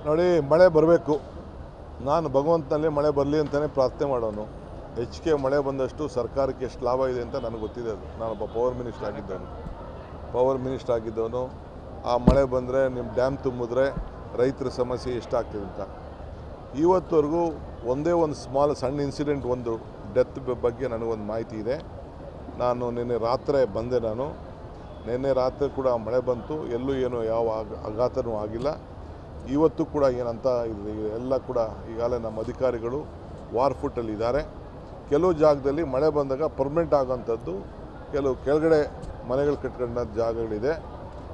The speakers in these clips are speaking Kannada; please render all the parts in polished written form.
ನೋಡಿ, ಮಳೆ ಬರಬೇಕು. ನಾನು ಭಗವಂತನಲ್ಲಿ ಮಳೆ ಬರಲಿ ಅಂತಲೇ ಪ್ರಾರ್ಥನೆ ಮಾಡೋನು. ಹೆಚ್ಚಿಗೆ ಮಳೆ ಬಂದಷ್ಟು ಸರ್ಕಾರಕ್ಕೆ ಎಷ್ಟು ಲಾಭ ಇದೆ ಅಂತ ನನಗೆ ಗೊತ್ತಿದೆ. ಅದು ನಾನೊಬ್ಬ ಪವರ್ ಮಿನಿಸ್ಟರ್ ಆಗಿದ್ದವನು. ಆ ಮಳೆ ಬಂದರೆ ನಿಮ್ಮ ಡ್ಯಾಮ್ ತುಂಬಿದ್ರೆ ರೈತರ ಸಮಸ್ಯೆ ಎಷ್ಟಾಗ್ತದೆ ಅಂತ. ಇವತ್ತವರೆಗೂ ಒಂದೇ ಒಂದು ಸಣ್ಣ ಇನ್ಸಿಡೆಂಟ್, ಒಂದು ಡೆತ್ ಬಗ್ಗೆ ನನಗೊಂದು ಮಾಹಿತಿ ಇದೆ. ನಾನು ನಿನ್ನೆ ರಾತ್ರಿ ಬಂದೆ. ನಿನ್ನೆ ರಾತ್ರಿ ಕೂಡ ಮಳೆ ಬಂತು, ಎಲ್ಲೂ ಏನೂ ಯಾವ ಆಘಾತವೂ ಆಗಿಲ್ಲ. ಇವತ್ತು ಕೂಡ ಏನಂತ ಎಲ್ಲ ಕೂಡ ಈಗಾಗಲೇ ನಮ್ಮ ಅಧಿಕಾರಿಗಳು ವಾರ್ ಫುಟ್ಟಲ್ಲಿದ್ದಾರೆ. ಕೆಲವು ಜಾಗದಲ್ಲಿ ಮಳೆ ಬಂದಾಗ ಪರ್ಮನೆಂಟ್ ಆಗೋಂಥದ್ದು, ಕೆಲವು ಕೆಳಗಡೆ ಮನೆಗಳು ಕಟ್ಕೊಂಡ ಜಾಗಗಳಿದೆ.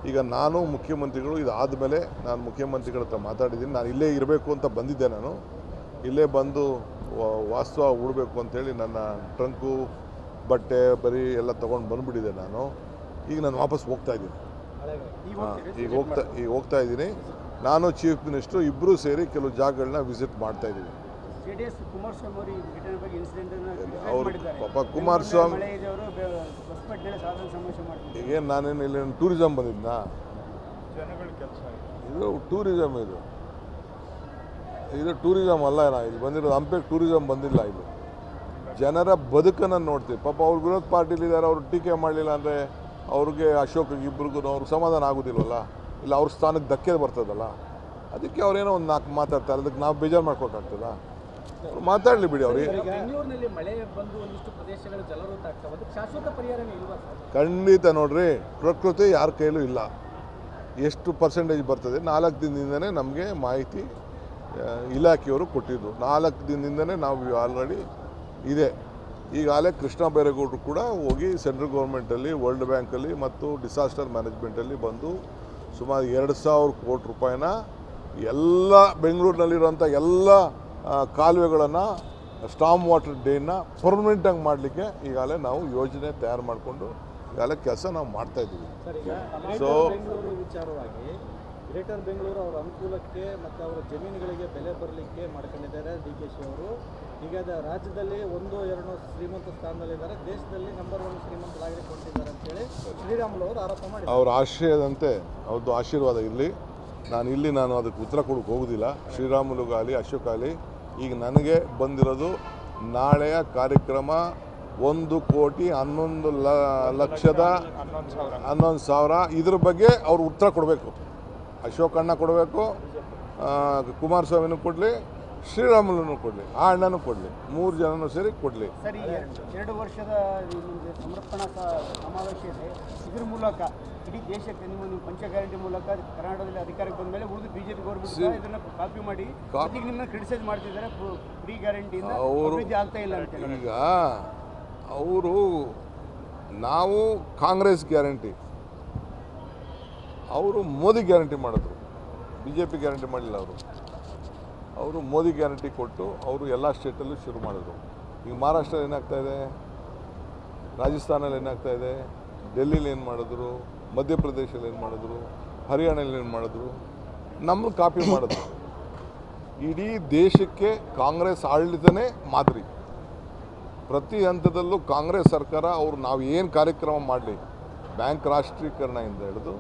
ಈಗ ನಾನು ಮುಖ್ಯಮಂತ್ರಿಗಳು ಇದಾದ ಮೇಲೆ ನಾನು ಮುಖ್ಯಮಂತ್ರಿಗಳ ಹತ್ರ ಮಾತಾಡಿದ್ದೀನಿ. ನಾನು ಇಲ್ಲೇ ಇರಬೇಕು ಅಂತ ಬಂದಿದ್ದೆ. ನಾನು ಇಲ್ಲೇ ಬಂದು ವಾಸ್ತವ ಉಡಬೇಕು ಅಂಥೇಳಿ ನನ್ನ ಟ್ರಂಕು ಬಟ್ಟೆ ಬರೀ ಎಲ್ಲ ತೊಗೊಂಡು ಬಂದುಬಿಟ್ಟಿದ್ದೆ. ಈಗ ನಾನು ವಾಪಸ್ ಹೋಗ್ತಾ ಇದ್ದೀನಿ. ಈಗ ಹೋಗ್ತಾ ಇದ್ದೀನಿ. ನಾನು ಚೀಫ್ ಮಿನಿಸ್ಟ್ರು ಇಬ್ಬರೂ ಸೇರಿ ಕೆಲವು ಜಾಗಗಳನ್ನ ವಿಸಿಟ್ ಮಾಡ್ತಾ ಇದ್ದೀವಿ. ಅವರು ಪಾಪ ಕುಮಾರಸ್ವಾಮಿ ಈಗೇನು ನಾನೇನು ಇಲ್ಲಿ ಟೂರಿಸಮ್ ಬಂದಿದ್ನಾ? ಇದು ಟೂರಿಸಮ್, ಇದು ಟೂರಿಸಮ್ ಅಲ್ಲ. ಇಲ್ಲಿ ಬಂದಿರೋದು ಹಂಪೆಗೆ ಟೂರಿಸಮ್ ಬಂದಿಲ್ಲ. ಇದು ಜನರ ಬದುಕನ್ನು ನೋಡ್ತೀವಿ. ಪಾಪ ಅವ್ರು ವಿರೋಧ ಪಾರ್ಟಿಲಿದ್ದಾರೆ, ಅವರು ಟೀಕೆ ಮಾಡಲಿಲ್ಲ ಅಂದರೆ ಅವ್ರಿಗೆ ಅಶೋಕ್ಗೆ ಇಬ್ಬರಿಗೂ ಅವ್ರಿಗೆ ಸಮಾಧಾನ ಆಗೋದಿಲ್ವಲ್ಲ, ಇಲ್ಲ ಅವ್ರ ಸ್ಥಾನಕ್ಕೆ ಧಕ್ಕೆ ಬರ್ತದಲ್ಲ. ಅದಕ್ಕೆ ಅವ್ರೇನೋ ಒಂದು 4 ಮಾತಾಡ್ತಾರೆ. ಅದಕ್ಕೆ ನಾವು ಬೇಜಾರು ಮಾಡ್ಕೋಕ್ಕಾಗ್ತದ? ಅವ್ರು ಮಾತಾಡಲಿ ಬಿಡಿ. ಅವ್ರಿಗೆ ಖಂಡಿತ ನೋಡ್ರಿ, ಪ್ರಕೃತಿ ಯಾರ ಕೈಲೂ ಇಲ್ಲ. ಎಷ್ಟು ಪರ್ಸೆಂಟೇಜ್ ಬರ್ತದೆ 4 ದಿನದಿಂದನೇ ನಮಗೆ ಮಾಹಿತಿ ಇಲಾಖೆಯವರು ಕೊಟ್ಟಿದ್ದು. 4 ದಿನದಿಂದನೇ ನಾವು ಆಲ್ರೆಡಿ ಇದೆ. ಈಗಾಗಲೇ ಕೃಷ್ಣ ಬೈರೇಗೌಡರು ಕೂಡ ಹೋಗಿ ಸೆಂಟ್ರಲ್ ಗೌರ್ಮೆಂಟಲ್ಲಿ, ವರ್ಲ್ಡ್ ಬ್ಯಾಂಕಲ್ಲಿ ಮತ್ತು ಡಿಸಾಸ್ಟರ್ ಮ್ಯಾನೇಜ್ಮೆಂಟಲ್ಲಿ ಬಂದು ಸುಮಾರು 2,000 ಕೋಟಿ ರೂಪಾಯಿನ ಎಲ್ಲ ಬೆಂಗಳೂರಿನಲ್ಲಿರುವಂಥ ಎಲ್ಲ ಕಾಲುವೆಗಳನ್ನು ಸ್ಟಾಮ್ ವಾಟರ್ ಡೇನ ಪರ್ಮನೆಂಟಾಗಿ ಮಾಡಲಿಕ್ಕೆ ಈಗಾಗಲೇ ನಾವು ಯೋಜನೆ ತಯಾರು ಮಾಡಿಕೊಂಡು ಈಗಾಗಲೇ ಕೆಲಸ ನಾವು ಮಾಡ್ತಾಯಿದ್ದೀವಿ. ಸೊ ವಿಚಾರವಾಗಿ ಗ್ರೇಟರ್ ಬೆಂಗಳೂರು ಅವರ ಅನುಕೂಲಕ್ಕೆ ಮತ್ತು ಅವರ ಜಮೀನುಗಳಿಗೆ ಬೆಲೆ ಬರಲಿಕ್ಕೆ ಮಾಡ್ಕೊಂಡಿದ್ದಾರೆ DKC ಅವರು. ಈಗ ರಾಜ್ಯದಲ್ಲಿ 1-2 ಶ್ರೀಮಂತ ಸ್ಥಾನದಲ್ಲಿದ್ದಾರೆ, ದೇಶದಲ್ಲಿ ನಂಬರ್ 1 ಶ್ರೀಮಂತರಾಗಲಿಕ್ಕೆ ಹೊಂಟಿದ್ದಾರೆ ಅಂತೇಳಿ ಶ್ರೀರಾಮುಲು ಅವರು ಆರೋಪ ಮಾಡಿದ್ದಾರೆ. ಅವ್ರ ಆಶ್ರಯದಂತೆ ಅವ್ರದ್ದು ಆಶೀರ್ವಾದ ಇರಲಿ. ನಾನು ಅದಕ್ಕೆ ಉತ್ತರ ಕೊಡೋಕೆ ಹೋಗೋದಿಲ್ಲ. ಶ್ರೀರಾಮುಲುಗಾಗಲಿ ಅಶೋಕಾಗಲಿ. ಈಗ ನನಗೆ ಬಂದಿರೋದು ನಾಳೆಯ ಕಾರ್ಯಕ್ರಮ 1,11,11,000 ಇದ್ರ ಬಗ್ಗೆ ಅವ್ರು ಉತ್ತರ ಕೊಡಬೇಕು. ಅಶೋಕಣ್ಣ ಕೊಡಬೇಕು, ಕುಮಾರಸ್ವಾಮಿನೂ ಕೊಡಲಿ, ಶ್ರೀರಾಮುಲುನೂ ಕೊಡಲಿ, ಆ ಅಣ್ಣನೂ ಕೊಡಲಿ, 3 ಜನನೂ ಸೇರಿ ಕೊಡಲಿ. ಸರಿ, 2 ವರ್ಷದ ಸಮರ್ಪಣಾ ಸಮಾವೇಶ ಇದೆ. ಇದ್ರ ಮೂಲಕ ಇಡೀ ದೇಶಕ್ಕೆ ನೀವು ಪಂಚ ಗ್ಯಾರಂಟಿ ಮೂಲಕ ಕರ್ನಾಟಕದಲ್ಲಿ ಅಧಿಕಾರಕ್ಕೆ ಬಂದ ಮೇಲೆ ಉಳಿದು BJP ಗೌರ್ಮೆಂಟ್ ಇದನ್ನು ಕಾಪಿ ಮಾಡಿ ಈಗ ನಿಮ್ಮನ್ನ ಕ್ರಿಟಿಸೈಸ್ ಮಾಡ್ತಿದ್ದಾರೆ. ಫ್ರೀ ಗ್ಯಾರಂಟಿಯಿಂದ ಅಭಿವೃದ್ಧಿ ಆಗ್ತಾ ಇಲ್ಲ ಅಂತ. ಈಗ ಅವರು ನಾವು ಕಾಂಗ್ರೆಸ್ ಗ್ಯಾರಂಟಿ, ಅವರು ಮೋದಿ ಗ್ಯಾರಂಟಿ ಮಾಡಿದ್ರು. BJP ಗ್ಯಾರಂಟಿ ಮಾಡಲಿಲ್ಲ. ಅವರು ಮೋದಿ ಗ್ಯಾರಂಟಿ ಕೊಟ್ಟು ಅವರು ಎಲ್ಲ ಸ್ಟೇಟಲ್ಲೂ ಶುರು ಮಾಡಿದ್ರು. ಈಗ ಮಹಾರಾಷ್ಟ್ರಲ್ಲಿ ಏನಾಗ್ತಾಯಿದೆ, ರಾಜಸ್ಥಾನಲ್ಲಿ ಏನಾಗ್ತಾಯಿದೆ, ಡೆಲ್ಲಿಲಿ ಏನು ಮಾಡಿದ್ರು, ಮಧ್ಯಪ್ರದೇಶಲ್ಲಿ ಏನು ಮಾಡಿದ್ರು, ಹರಿಯಾಣದಲ್ಲಿ ಏನು ಮಾಡಿದ್ರು, ನಮ್ಮನ್ನು ಕಾಪಿ ಮಾಡಿದ್ರು. ಇಡೀ ದೇಶಕ್ಕೆ ಕಾಂಗ್ರೆಸ್ ಆಡಳಿತನೇ ಮಾದರಿ. ಪ್ರತಿ ಹಂತದಲ್ಲೂ ಕಾಂಗ್ರೆಸ್ ಸರ್ಕಾರ ನಾವು ಏನು ಕಾರ್ಯಕ್ರಮ ಮಾಡಲಿ, ಬ್ಯಾಂಕ್ ರಾಷ್ಟ್ರೀಕರಣದಿಂದ ಹಿಡಿದು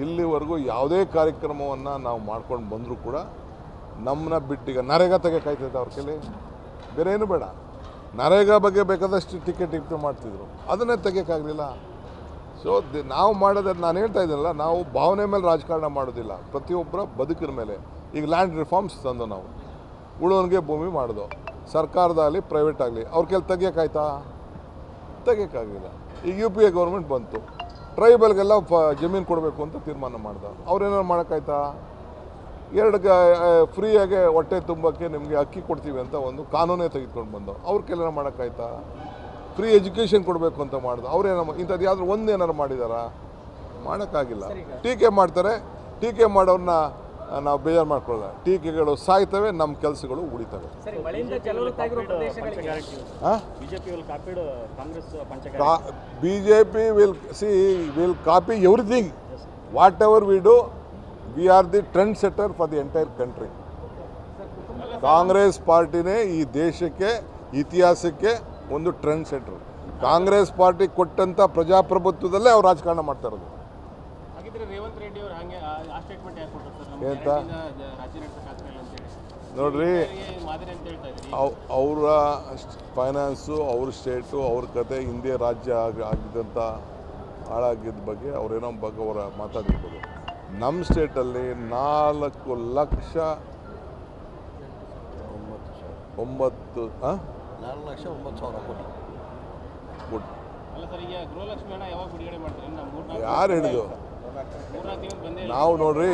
ಇಲ್ಲಿವರೆಗೂ ಯಾವುದೇ ಕಾರ್ಯಕ್ರಮವನ್ನು ನಾವು ಮಾಡ್ಕೊಂಡು ಬಂದರೂ ಕೂಡ ನಮ್ಮನ್ನ ಬಿಟ್ಟೀಗ ನರೇಗಾ ತೆಗೆಕಾಯ್ತೈತೆ ಅವ್ರ ಕೈಲಿ. ಬೇರೆ ಏನು ಬೇಡ, ನರೇಗಾ ಬಗ್ಗೆ ಬೇಕಾದಷ್ಟು ಟಿಕೆಟ್ ಮಾಡ್ತಿದ್ರು, ಅದನ್ನೇ ತೆಗೆಯೋಕ್ಕಾಗಲಿಲ್ಲ. ಸೊ ನಾವು ಮಾಡೋದು ನಾನು ಹೇಳ್ತಾ ಇದ್ದೀನಲ್ಲ, ನಾವು ಭಾವನೆ ಮೇಲೆ ರಾಜಕಾರಣ ಮಾಡೋದಿಲ್ಲ, ಪ್ರತಿಯೊಬ್ಬರ ಬದುಕಿನ ಮೇಲೆ. ಈಗ ಲ್ಯಾಂಡ್ ರಿಫಾರ್ಮ್ಸ್ ತಂದು ನಾವು ಉಳೋನಿಗೆ ಭೂಮಿ ಮಾಡೋದು, ಸರ್ಕಾರದಾಗಲಿ ಪ್ರೈವೇಟ್ ಆಗಲಿ, ಅವ್ರ ಕೈಲಿ ತೆಗಿಯೋಕ್ಕಾಗಲಿಲ್ಲ. ಈಗ UPA ಗೌರ್ಮೆಂಟ್ ಬಂತು, ಟ್ರೈಬಲ್ಗೆಲ್ಲ ಜಮೀನು ಕೊಡಬೇಕು ಅಂತ ತೀರ್ಮಾನ ಮಾಡ್ದ. ಅವ್ರೇನಾರು ಮಾಡೋಕ್ಕಾಯ್ತಾ? 2 ಫ್ರೀಯಾಗೆ ಹೊಟ್ಟೆ ತುಂಬಕ್ಕೆ ನಿಮಗೆ ಅಕ್ಕಿ ಕೊಡ್ತೀವಿ ಅಂತ ಒಂದು ಕಾನೂನೇ ತೆಗೆದುಕೊಂಡು ಬಂದವು. ಅವ್ರ ಕೈಲೇನೋ ಮಾಡೋಕ್ಕಾಯ್ತಾ? ಫ್ರೀ ಎಜುಕೇಷನ್ ಕೊಡಬೇಕು ಅಂತ ಮಾಡ್ದು. ಅವ್ರೇನೋ ಇಂಥದ್ದು ಯಾವ್ದು ಒಂದೇನಾರು ಮಾಡಿದಾರಾ? ಮಾಡೋಕ್ಕಾಗಿಲ್ಲ. ಟೀಕೆ ಮಾಡ್ತಾರೆ. ಟೀಕೆ ಮಾಡೋರನ್ನ ನಾವು ಬೇಜಾರು ಮಾಡ್ಕೊಳ್ಳಲ್ಲ. ಟೀಕೆಗಳು ಸಾಯ್ತವೆ, ನಮ್ಮ ಕೆಲಸಗಳು ಉಳಿತವೆ. BJP will copy everything. Whatever we do, we are the trendsetter for the entire country. Congress ಪಾರ್ಟಿನೇ ಈ ದೇಶಕ್ಕೆ, ಇತಿಹಾಸಕ್ಕೆ ಒಂದು ಟ್ರೆಂಡ್ ಸೆಟ್ಟರ್. ಕಾಂಗ್ರೆಸ್ ಪಾರ್ಟಿ ಕೊಟ್ಟಂಥ ಪ್ರಜಾಪ್ರಭುತ್ವದಲ್ಲೇ ಅವ್ರು ರಾಜಕಾರಣ ಮಾಡ್ತಾ ಇರೋದು. ಹಾಗಿದ್ರೆ ರೇವಂತ್ ರೆಡ್ಡಿ ಅವರು ಹಾಗೆ ಆ ಸ್ಟೇಟ್ಮೆಂಟ್ ಯಾಕೆ ಕೊಟ್ಟರು ಸರ್? ಎಂತ ನೋಡ್ರಿ, ಅವರ ಫೈನಾನ್ಸು, ಅವ್ರ ಸ್ಟೇಟು, ಅವ್ರ ಕತೆ, ಹಿಂದೆ ರಾಜ್ಯ ಆಗಿದ್ದಂಥ ಹಾಳಾಗಿದ್ದ ಬಗ್ಗೆ ಅವರೇನೋ ಬಗ್ಗೆ ಅವರ ಮಾತಾಡಿರ್ಬೋದು. ನಮ್ಮ ಸ್ಟೇಟಲ್ಲಿ 4 ಲಕ್ಷ 4,09,000 ಕೋಟಿ. ಯಾರು ಹೇಳಿದ್ರು? ನಾವು ನೋಡ್ರಿ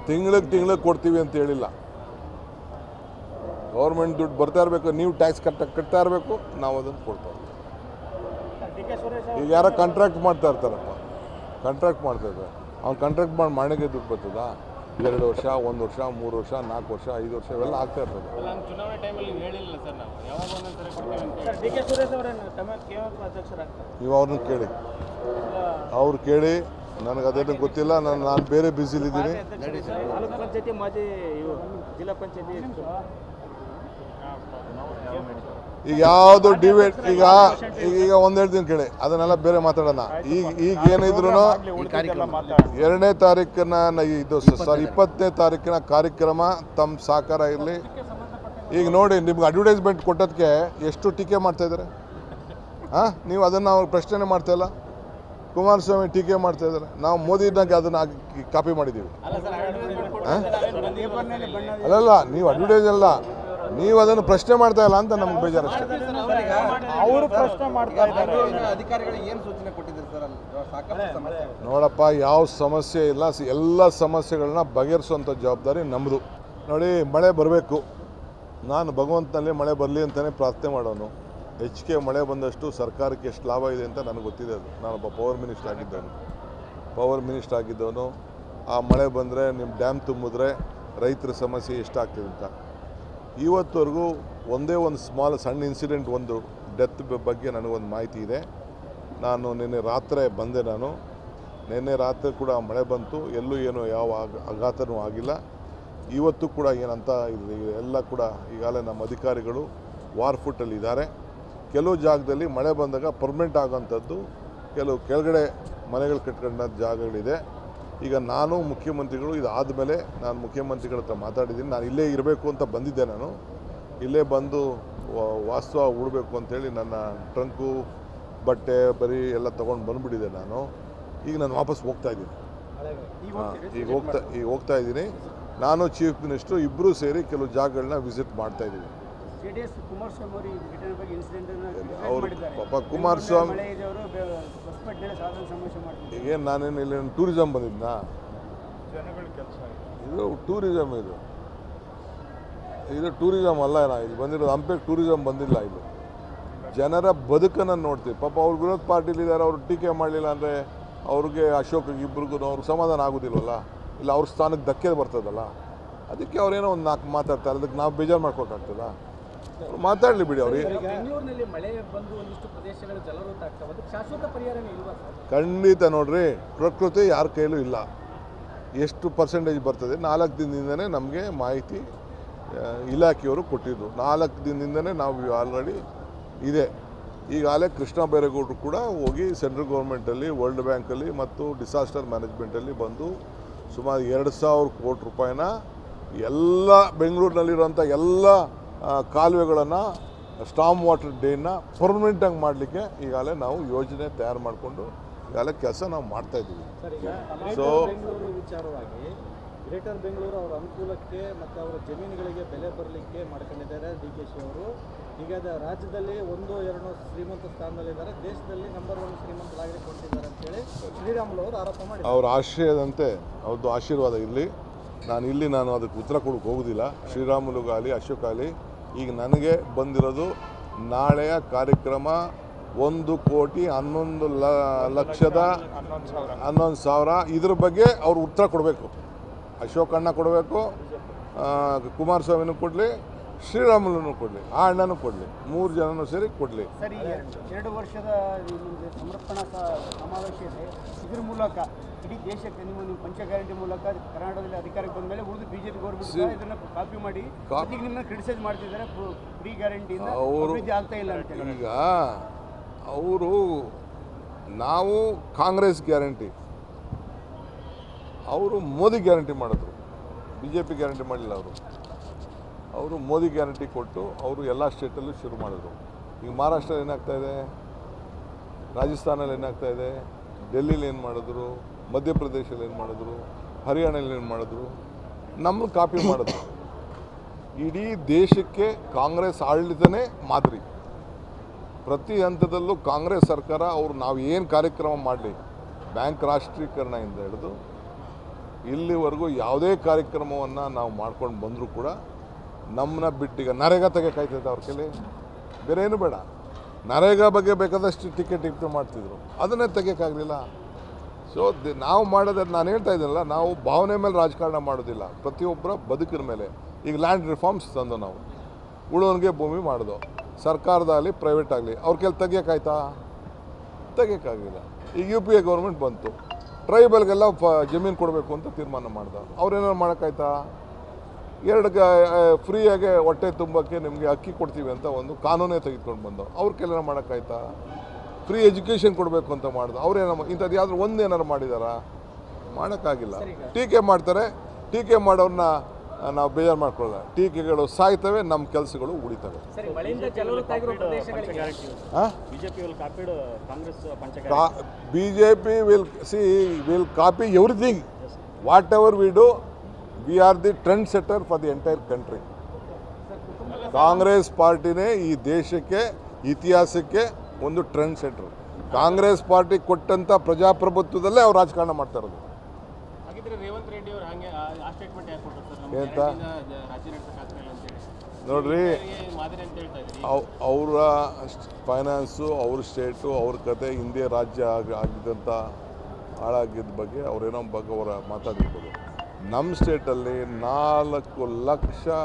ತಿಂಗಳಿಗೆ ಕೊಡ್ತೀವಿ ಅಂತ ಹೇಳಿಲ್ಲ. ಗೌರ್ಮೆಂಟ್ ದುಡ್ಡು ಬರ್ತಾ ಇರಬೇಕು, ನೀವು ಟ್ಯಾಕ್ಸ್ ಕಟ್ತಾ ಇರಬೇಕು, ನಾವು ಅದನ್ನು ಕೊಡ್ತಾ ಇರ್ತೀವಿ. ಈಗ ಯಾರೋ ಕಾಂಟ್ರಾಕ್ಟ್ ಮಾಡ್ತಾ ಇರ್ತಾರಪ್ಪ, ಕಾಂಟ್ರಾಕ್ಟ್ ಮಾಡ್ತಾ ಇದ್ದಾರೆ, ಅವ್ನು ಕಾಂಟ್ರಾಕ್ಟ್ ಮಾಡಿ ಮನೆಗೆ ದುಡ್ಡು ಬರ್ತದ? 2 ವರ್ಷ, 1 ವರ್ಷ, 3 ವರ್ಷ, 4 ವರ್ಷ, 5 ವರ್ಷ ಇವೆಲ್ಲ ಆಗ್ತಾ ಇರ್ತದೆ. ನೀವು ಅವ್ರನ್ನ ಕೇಳಿ, ಅವ್ರು ಕೇಳಿ, ನನಗೆ ಅದೇನು ಗೊತ್ತಿಲ್ಲ. ನಾನು ಬೇರೆ ಬ್ಯುಸಿಲಿದ್ದೀನಿ. ತಾಲೂಕು ಪಂಚಾಯತಿ ಮಾಜಿ ಜಿಲ್ಲಾ ಪಂಚಾಯತಿ ಈಗ ಯಾವುದು ಡಿಬೇಟ್, ಈಗ ಒಂದು ಹೇಳ್ತೀನಿ ಕೇಳಿ, ಅದನ್ನೆಲ್ಲ ಬೇರೆ ಮಾತಾಡೋಣ. ಈಗ ಏನಿದ್ರು 2ನೇ ತಾರೀಕಿನ ಇದು 20ನೇ ತಾರೀಕಿನ ಕಾರ್ಯಕ್ರಮ ತಮ್ಮ ಸಹಕಾರ ಇರಲಿ. ಈಗ ನೋಡಿ, ನಿಮ್ಗೆ ಅಡ್ವರ್ಟೈಸ್ಮೆಂಟ್ ಕೊಟ್ಟೋದಕ್ಕೆ ಎಷ್ಟು ಟೀಕೆ ಮಾಡ್ತಾಯಿದ್ದಾರೆ. ನೀವು ಅದನ್ನು ಅವ್ರು ಪ್ರಶ್ನೆ ಮಾಡ್ತಾಯಿಲ್ಲ. ಕುಮಾರಸ್ವಾಮಿ ಟೀಕೆ ಮಾಡ್ತಾಯಿದ್ದಾರೆ. ನಾವು ಮೋದಿನಾಗ ಅದನ್ನು ಕಾಪಿ ಮಾಡಿದ್ದೀವಿ. ಅಲ್ಲಲ್ಲ, ನೀವು ಅಡ್ವರ್ಟೈಸ್ ಅಲ್ಲ, ನೀವು ಅದನ್ನು ಪ್ರಶ್ನೆ ಮಾಡ್ತಾ ಇಲ್ಲ ಅಂತ ನಮ್ಗೆ ಬೇಜಾರು ಅಷ್ಟೇ. ಅವರು ಪ್ರಶ್ನೆ ಮಾಡ್ತಾ ಇದ್ದಾರೆ. ಅಧಿಕಾರಿಗಳಿಗೆ ಏನು ಸೂಚನೆ ಕೊಟ್ಟಿದ್ದಾರೆ ಸರ್? ಸಾಕಷ್ಟು ಸಮಸ್ಯೆ. ನೋಡಪ್ಪ, ಯಾವ ಸಮಸ್ಯೆ ಇಲ್ಲ, ಎಲ್ಲ ಸಮಸ್ಯೆಗಳನ್ನ ಬಗೆಹರಿಸುವಂಥ ಜವಾಬ್ದಾರಿ ನಮ್ಮದು. ನೋಡಿ, ಮಳೆ ಬರಬೇಕು. ನಾನು ಭಗವಂತನಲ್ಲಿ ಮಳೆ ಬರಲಿ ಅಂತಲೇ ಪ್ರಾರ್ಥನೆ ಮಾಡೋನು. ಹೆಚ್ಚಿಗೆ ಮಳೆ ಬಂದಷ್ಟು ಸರ್ಕಾರಕ್ಕೆ ಎಷ್ಟು ಲಾಭ ಇದೆ ಅಂತ ನನಗೆ ಗೊತ್ತಿದೆ. ಅದು ನಾನೊಬ್ಬ ಪವರ್ ಮಿನಿಸ್ಟರ್ ಆಗಿದ್ದವನು. ಆ ಮಳೆ ಬಂದರೆ ನಿಮ್ಮ ಡ್ಯಾಮ್ ತುಂಬಿದ್ರೆ ರೈತರ ಸಮಸ್ಯೆ ಎಷ್ಟಾಗ್ತದೆ ಅಂತ. ಇವತ್ತವರೆಗೂ ಒಂದೇ ಒಂದು ಸಣ್ಣ ಇನ್ಸಿಡೆಂಟ್, ಒಂದು ಡೆತ್ ಬಗ್ಗೆ ನನಗೊಂದು ಮಾಹಿತಿ ಇದೆ. ನಾನು ನಿನ್ನೆ ರಾತ್ರಿ ಬಂದೆ. ನಿನ್ನೆ ರಾತ್ರಿ ಕೂಡ ಮಳೆ ಬಂತು, ಎಲ್ಲೂ ಏನೂ ಯಾವ ಆಘಾತನೂ ಆಗಿಲ್ಲ. ಇವತ್ತು ಕೂಡ ಏನಂತ ಎಲ್ಲ ಕೂಡ ಈಗಾಗಲೇ ನಮ್ಮ ಅಧಿಕಾರಿಗಳು ವಾರ್ ಫುಟ್ಟಲ್ಲಿ ಇದ್ದಾರೆ. ಕೆಲವು ಜಾಗದಲ್ಲಿ ಮಳೆ ಬಂದಾಗ ಪರ್ಮನೆಂಟ್ ಆಗೋಂಥದ್ದು, ಕೆಲವು ಕೆಳಗಡೆ ಮನೆಗಳು ಕಟ್ಕೊಂಡ ಜಾಗಗಳಿದೆ. ಈಗ ನಾನು ಮುಖ್ಯಮಂತ್ರಿಗಳು ಇದಾದ ಮೇಲೆ ನಾನು ಮುಖ್ಯಮಂತ್ರಿಗಳ ಹತ್ರ ಮಾತಾಡಿದ್ದೀನಿ. ನಾನು ಇಲ್ಲೇ ಇರಬೇಕು ಅಂತ ಬಂದಿದ್ದೆ. ನಾನು ಇಲ್ಲೇ ಬಂದು ವಾಸ್ತವ ಉಡಬೇಕು ಅಂಥೇಳಿ ನನ್ನ ಟ್ರಂಕು, ಬಟ್ಟೆ, ಬರೀ ಎಲ್ಲ ತೊಗೊಂಡು ಬಂದುಬಿಟ್ಟಿದ್ದೆ. ಈಗ ನಾನು ವಾಪಸ್ ಹೋಗ್ತಾ ಇದ್ದೀನಿ. ಈಗ ಹೋಗ್ತಾ ಇದ್ದೀನಿ. ನಾನು ಚೀಫ್ ಮಿನಿಸ್ಟ್ರು ಇಬ್ಬರೂ ಸೇರಿ ಕೆಲವು ಜಾಗಗಳನ್ನ ವಿಸಿಟ್ ಮಾಡ್ತಾ ಇದ್ದೀವಿ. ಅವರು ಪಾಪ ಕುಮಾರಸ್ವಾಮಿ, ಈಗೇನು ನಾನೇನು ಇಲ್ಲಿ ಟೂರಿಸಮ್ ಬಂದಿದ್ನಾ? ಇದು ಟೂರಿಸಮ್, ಇದು ಟೂರಿಸಮ್ ಅಲ್ಲ. ಇಲ್ಲಿ ಬಂದಿರೋದು ಹಂಪೆಗೆ ಟೂರಿಸಮ್ ಬಂದಿಲ್ಲ. ಇದು ಜನರ ಬದುಕನ್ನು ನೋಡ್ತೀವಿ. ಪಾಪ ಅವ್ರ ವಿರೋಧ ಪಾರ್ಟಿಲಿದ್ದಾರೆ, ಅವರು ಟೀಕೆ ಮಾಡಲಿಲ್ಲ ಅಂದರೆ ಅವ್ರಿಗೆ, ಅಶೋಕ್ ಇಬ್ಬರಿಗೂ ಅವ್ರಿಗೆ ಸಮಾಧಾನ ಆಗೋದಿಲ್ವಲ್ಲ, ಇಲ್ಲ ಅವ್ರ ಸ್ಥಾನಕ್ಕೆ ಧಕ್ಕೆ ಬರ್ತದಲ್ಲ. ಅದಕ್ಕೆ ಅವ್ರೇನೋ ಒಂದು 4 ಮಾತಾಡ್ತಾರೆ. ಅದಕ್ಕೆ ನಾವು ಬೇಜಾರು ಮಾಡ್ಕೋಕ್ಕಾಗ್ತದ? ಮಾತಾಡಲಿ ಬಿಡಿ. ಅವ್ರಿಗೆ ಬೆಂಗಳೂರಿನಲ್ಲಿ ಮಳೆ ಬಂದು ಒಂದಿಷ್ಟು ಪ್ರದೇಶಗಳು ಜಲವೃತ ಆಗ್ತವೆ, ಅದಕ್ಕೆ ಶಾಶ್ವತ ಪರಿಹಾರನೇ ಇಲ್ವಾ ಸರ್? ಖಂಡಿತ. ನೋಡ್ರಿ, ಪ್ರಕೃತಿ ಯಾರ ಕೈಲೂ ಇಲ್ಲ. ಎಷ್ಟು ಪರ್ಸೆಂಟೇಜ್ ಬರ್ತದೆ 4 ದಿನದಿಂದನೇ ನಮಗೆ ಮಾಹಿತಿ ಇಲಾಖೆಯವರು ಕೊಟ್ಟಿದ್ದು. 4 ದಿನದಿಂದನೇ ನಾವು ಆಲ್ರೆಡಿ ಇದೆ. ಈಗಾಗಲೇ ಕೃಷ್ಣ ಬೈರೇಗೌಡರು ಕೂಡ ಹೋಗಿ ಸೆಂಟ್ರಲ್ ಗೌರ್ಮೆಂಟಲ್ಲಿ, ವರ್ಲ್ಡ್ ಬ್ಯಾಂಕಲ್ಲಿ ಮತ್ತು ಡಿಸಾಸ್ಟರ್ ಮ್ಯಾನೇಜ್ಮೆಂಟಲ್ಲಿ ಬಂದು ಸುಮಾರು 2,000 ಕೋಟಿ ರೂಪಾಯಿನ ಎಲ್ಲ ಬೆಂಗಳೂರಿನಲ್ಲಿರುವಂಥ ಎಲ್ಲ ಕಾಲುವೆಗಳನ್ನು, ಸ್ಟಾಮ್ ವಾಟರ್ ಡೇನ ಪರ್ಮನೆಂಟಾಗಿ ಮಾಡಲಿಕ್ಕೆ ಈಗಾಗಲೇ ನಾವು ಯೋಜನೆ ತಯಾರು ಮಾಡಿಕೊಂಡು ಈಗಾಗಲೇ ಕೆಲಸ ನಾವು ಮಾಡ್ತಾಯಿದ್ದೀವಿ. ಸೊ ಬೆಂಗಳೂರು ವಿಚಾರವಾಗಿ ಗ್ರೇಟರ್ ಬೆಂಗಳೂರು ಅವರ ಅನುಕೂಲಕ್ಕೆ ಮತ್ತು ಅವರ ಜಮೀನುಗಳಿಗೆ ಬೆಲೆ ಬರಲಿಕ್ಕೆ ಮಾಡ್ಕೊಂಡಿದ್ದಾರೆ DKC ಅವರು. ಈಗ ರಾಜ್ಯದಲ್ಲಿ 1-2 ಶ್ರೀಮಂತ ಸ್ಥಾನದಲ್ಲಿದ್ದಾರೆ, ದೇಶದಲ್ಲಿ ನಂಬರ್ 1 ಶ್ರೀಮಂತರಾಗಲಿಕ್ಕೆ ಹೊಂಟಿದ್ದಾರೆ ಅಂತೇಳಿ ಶ್ರೀರಾಮುಲು ಅವರು ಆರೋಪ ಮಾಡಿದ್ದಾರೆ. ಅವ್ರ ಆಶ್ರಯದಂತೆ ಅವ್ರದ್ದು ಆಶೀರ್ವಾದ ಇರಲಿ. ನಾನು ಅದಕ್ಕೆ ಉತ್ತರ ಕೊಡೋಕೆ ಹೋಗೋದಿಲ್ಲ. ಶ್ರೀರಾಮುಲುಗಾಗಲಿ ಅಶೋಕ್ ಆಗಲಿ. ಈಗ ನನಗೆ ಬಂದಿರೋದು ನಾಳೆಯ ಕಾರ್ಯಕ್ರಮ 1,11,11,000 ಇದ್ರ ಬಗ್ಗೆ ಅವ್ರು ಉತ್ತರ ಕೊಡಬೇಕು. ಅಶೋಕ್ ಅಣ್ಣ ಕೊಡಬೇಕು, ಕುಮಾರಸ್ವಾಮಿನೂ ಕೊಡಲಿ, ಶ್ರೀರಾಮುಲುನೂ ಕೊಡಲಿ, ಆ ಅಣ್ಣನೂ ಕೊಡಲಿ, 3 ಜನನೂ ಸೇರಿ ಕೊಡಲಿ. ಸರಿ, 2 ವರ್ಷದ ಸಮರ್ಪಣಾ ಸಮಾವೇಶ ಇದೆ. ಇದ್ರ ಮೂಲಕ ಇಡೀ ದೇಶಕ್ಕೆ ನಿಮ್ಮ ಪಂಚ ಗ್ಯಾರಂಟಿ ಮೂಲಕ ಕರ್ನಾಟಕದಲ್ಲಿ ಅಧಿಕಾರಕ್ಕೆ ಬಂದ ಮೇಲೆ ಉಳಿದು ಬಿಜೆಪಿ ಗೌರ್ಮೆಂಟ್ ಇದನ್ನು ಕಾಪಿ ಮಾಡಿ ಈಗ ನಿಮ್ಮನ್ನ ಕ್ರಿಟಿಸೈಸ್ ಮಾಡ್ತಿದ್ದಾರೆ. ಫ್ರೀ ಗ್ಯಾರಂಟಿಯಿಂದ ಅಭಿವೃದ್ಧಿ ಆಗ್ತಾ ಇಲ್ಲ ಅಂತ. ಈಗ ಅವರು, ನಾವು ಕಾಂಗ್ರೆಸ್ ಗ್ಯಾರಂಟಿ, ಅವರು ಮೋದಿ ಗ್ಯಾರಂಟಿ ಮಾಡಿದ್ರು. ಬಿ ಜೆ ಪಿ ಗ್ಯಾರಂಟಿ ಮಾಡಲಿಲ್ಲ ಅವರು ಮೋದಿ ಗ್ಯಾರಂಟಿ ಕೊಟ್ಟು ಅವರು ಎಲ್ಲ ಸ್ಟೇಟಲ್ಲೂ ಶುರು ಮಾಡಿದ್ರು. ಈಗ ಮಹಾರಾಷ್ಟ್ರಲ್ಲಿ ಏನಾಗ್ತಾಯಿದೆ, ರಾಜಸ್ಥಾನಲ್ಲಿ ಏನಾಗ್ತಾಯಿದೆ, ಡೆಲ್ಲಿಲಿ ಏನು ಮಾಡಿದ್ರು, ಮಧ್ಯಪ್ರದೇಶಲ್ಲಿ ಏನು ಮಾಡಿದ್ರು, ಹರಿಯಾಣದಲ್ಲಿ ಏನು ಮಾಡಿದ್ರು, ನಮ್ಮನ್ನು ಕಾಪಿ ಮಾಡಿದ್ರು. ಇಡೀ ದೇಶಕ್ಕೆ ಕಾಂಗ್ರೆಸ್ ಆಡಳಿತನೇ ಮಾದರಿ. ಪ್ರತಿ ಹಂತದಲ್ಲೂ ಕಾಂಗ್ರೆಸ್ ಸರ್ಕಾರ ಅವರು ನಾವು ಏನು ಕಾರ್ಯಕ್ರಮ ಮಾಡಲಿ, ಬ್ಯಾಂಕ್ ರಾಷ್ಟ್ರೀಕರಣದಿಂದ ಹಿಡಿದು ಇಲ್ಲಿವರೆಗೂ ಯಾವುದೇ ಕಾರ್ಯಕ್ರಮವನ್ನು ನಾವು ಮಾಡ್ಕೊಂಡು ಬಂದರೂ ಕೂಡ ನಮ್ಮನ್ನ ಬಿಟ್ಟೀಗ ನರೇಗಾ ತೆಗೆಕಾಯ್ತೈತೆ ಅವ್ರ ಕೈಲಿ, ಬೇರೆ ಏನು ಬೇಡ. ನರೇಗಾ ಬಗ್ಗೆ ಬೇಕಾದಷ್ಟು ಟಿಕೆಟ್ ಇಟ್ಟು ಮಾಡ್ತಿದ್ರು, ಅದನ್ನೇ ತೆಗೆಯೋಕ್ಕಾಗಲಿಲ್ಲ. ಸೊ ನಾವು ಮಾಡೋದು ನಾನು ಹೇಳ್ತಾ ಇದ್ದೀನಲ್ಲ, ನಾವು ಭಾವನೆ ಮೇಲೆ ರಾಜಕಾರಣ ಮಾಡೋದಿಲ್ಲ, ಪ್ರತಿಯೊಬ್ಬರ ಬದುಕಿನ ಮೇಲೆ. ಈಗ ಲ್ಯಾಂಡ್ ರಿಫಾರ್ಮ್ಸ್ ತಂದು ನಾವು ಉಳೋನಿಗೆ ಭೂಮಿ ಮಾಡೋದು, ಸರ್ಕಾರದಾಗಲಿ ಪ್ರೈವೇಟ್ ಆಗಲಿ, ಅವ್ರ ಕೈಲಿ ತೆಗಿಯೋಕ್ಕಾಗಲಿಲ್ಲ. ಈಗ ಯು ಪಿ ಎ ಗೌರ್ಮೆಂಟ್ ಬಂತು, ಟ್ರೈಬಲ್ಗೆಲ್ಲ ಜಮೀನು ಕೊಡಬೇಕು ಅಂತ ತೀರ್ಮಾನ ಮಾಡ್ದ. ಅವ್ರೇನಾರು ಮಾಡೋಕ್ಕಾಯ್ತಾ? ಫ್ರೀಯಾಗೆ ಹೊಟ್ಟೆ ತುಂಬಕ್ಕೆ ನಿಮಗೆ ಅಕ್ಕಿ ಕೊಡ್ತೀವಿ ಅಂತ ಒಂದು ಕಾನೂನೇ ತೆಗೆದುಕೊಂಡು ಬಂದವು. ಅವ್ರ ಕೈಲೇನೋ ಮಾಡೋಕ್ಕಾಯ್ತಾ? ಫ್ರೀ ಎಜುಕೇಷನ್ ಕೊಡಬೇಕು ಅಂತ ಮಾಡ್ದು. ಅವ್ರೇನೋ ಇಂಥದ್ದು ಯಾವ್ದು ಒಂದೇನಾರು ಮಾಡಿದಾರಾ? ಮಾಡೋಕ್ಕಾಗಿಲ್ಲ. ಟೀಕೆ ಮಾಡ್ತಾರೆ, ಟೀಕೆ ಮಾಡೋರನ್ನ ನಾವು ಬೇಜಾರು ಮಾಡ್ಕೊಳ್ಳಲ್ಲ. ಟೀಕೆಗಳು ಸಾಯ್ತವೆ, ನಮ್ಮ ಕೆಲಸಗಳು ಉಳಿತವೆ. BJP will copy everything whatever we do. We are the trend setter for the entire country. Congress ಪಾರ್ಟಿನೇ ಈ ದೇಶಕ್ಕೆ, ಇತಿಹಾಸಕ್ಕೆ ಒಂದು ಟ್ರೆಂಡ್ ಸೆಟ್ಟರ್. ಕಾಂಗ್ರೆಸ್ ಪಾರ್ಟಿ ಕೊಟ್ಟಂಥ ಪ್ರಜಾಪ್ರಭುತ್ವದಲ್ಲೇ ಅವ್ರು ರಾಜಕಾರಣ ಮಾಡ್ತಾ ಇರೋದು. ರೇವಂತ್ ರೆಡ್ಡಿ ಅವರು ಹಾಗೆ ಆ ಸ್ಟೇಟ್ಮೆಂಟ್ ಯಾಕೆ ಕೊಟ್ಟರು ಸರ್? ಎಂತ ನೋಡ್ರಿ, ಅವರ ಫೈನಾನ್ಸು, ಅವ್ರ ಸ್ಟೇಟು, ಅವ್ರ ಕತೆ, ಹಿಂದೆ ರಾಜ್ಯ ಆಗಿದ್ದಂಥ ಹಾಳಾಗಿದ್ದ ಬಗ್ಗೆ ಅವರೇನೋ ಬಗ್ಗೆ ಅವರ ಮಾತಾಡಿರ್ಬೋದು. ನಮ್ಮ ಸ್ಟೇಟಲ್ಲಿ 4,09,000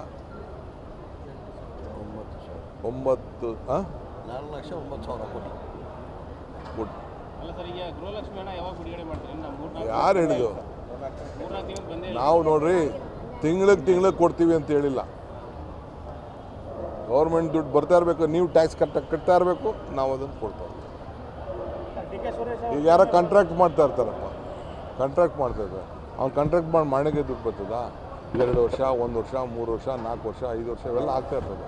ಕೋಟಿ. ಯಾರು ಹೇಳಿದ್ರು? ನಾವು ನೋಡ್ರಿ ತಿಂಗಳಿಗೆ ಕೊಡ್ತೀವಿ ಅಂತ ಹೇಳಿಲ್ಲ. ಗೌರ್ಮೆಂಟ್ ದುಡ್ಡು ಬರ್ತಾ ಇರಬೇಕು, ನೀವು ಟ್ಯಾಕ್ಸ್ ಕಟ್ತಾ ಇರಬೇಕು, ನಾವು ಅದನ್ನು ಕೊಡ್ತಾ ಇರ್ತೀವಿ. ಈಗ ಯಾರೋ ಕಾಂಟ್ರಾಕ್ಟ್ ಮಾಡ್ತಾ ಇರ್ತಾರಪ್ಪ, ಕಾಂಟ್ರಾಕ್ಟ್ ಮಾಡ್ತಾ ಇದ್ದಾರೆ, ಅವ್ನು ಕಾಂಟ್ರಾಕ್ಟ್ ಮಾಡಿ ಮನೆಗೆ ದುಡ್ಡು ಬರ್ತದ? 2 ವರ್ಷ, 1 ವರ್ಷ, 3 ವರ್ಷ, 4 ವರ್ಷ, 5 ವರ್ಷ ಇವೆಲ್ಲ ಆಗ್ತಾ ಇರ್ತದೆ.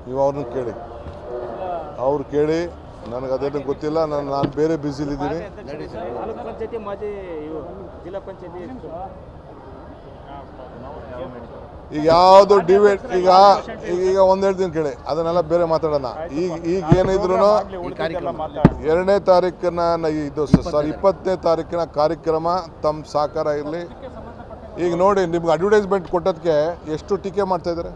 ನೀವು ಅವ್ರನ್ನ ಕೇಳಿ, ಅವ್ರು ಕೇಳಿ, ನನಗೆ ಅದೇನು ಗೊತ್ತಿಲ್ಲ. ನಾನು ಬೇರೆ ಬ್ಯುಸಿಲಿದ್ದೀನಿ. ಈಗ ಯಾವುದು ಡಿಬೇಟ್, ಈಗ ಒಂದು ಹೇಳ್ತೀನಿ ಕೇಳಿ, ಅದನ್ನೆಲ್ಲ ಬೇರೆ ಮಾತಾಡೋಣ. ಈಗ ಏನಿದ್ರು 2ನೇ ತಾರೀಕಿನ ಇದು 20ನೇ ತಾರೀಕಿನ ಕಾರ್ಯಕ್ರಮ ತಮ್ಮ ಸಾಕಾರ ಇರಲಿ. ಈಗ ನೋಡಿ, ನಿಮ್ಗೆ ಅಡ್ವರ್ಟೈಸ್ಮೆಂಟ್ ಕೊಟ್ಟೋದಕ್ಕೆ ಎಷ್ಟು ಟೀಕೆ ಮಾಡ್ತಾಯಿದ್ದಾರೆ.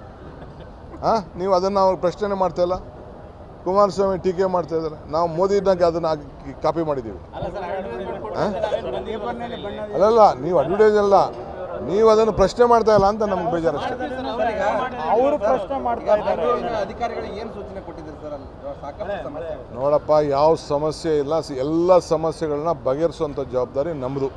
ನೀವು ಅದನ್ನು ಅವ್ರು ಪ್ರಶ್ನೆ ಮಾಡ್ತಾಯಿಲ್ಲ. ಕುಮಾರಸ್ವಾಮಿ ಟೀಕೆ ಮಾಡ್ತಾ ಇದ್ದಾರೆ, ನಾವು ಮೋದಿನಾಗ ಅದನ್ನು ಕಾಪಿ ಮಾಡಿದ್ದೀವಿ. ಅಲ್ಲಲ್ಲ, ನೀವು ಅಡ್ವರ್ಟೈಸ್ ಅಲ್ಲ, ನೀವು ಅದನ್ನು ಪ್ರಶ್ನೆ ಮಾಡ್ತಾ ಇಲ್ಲ ಅಂತ ನಮ್ಗೆ ಬೇಜಾರು ಅಷ್ಟೇ. ಅವರು ಪ್ರಶ್ನೆ ಮಾಡ್ತಾ ಇದ್ದಾರೆ. ನೋಡಪ್ಪ, ಯಾವ ಸಮಸ್ಯೆ ಇಲ್ಲ, ಎಲ್ಲ ಸಮಸ್ಯೆಗಳನ್ನ ಬಗೆಹರಿಸುವಂಥ ಜವಾಬ್ದಾರಿ ನಮ್ಮದು.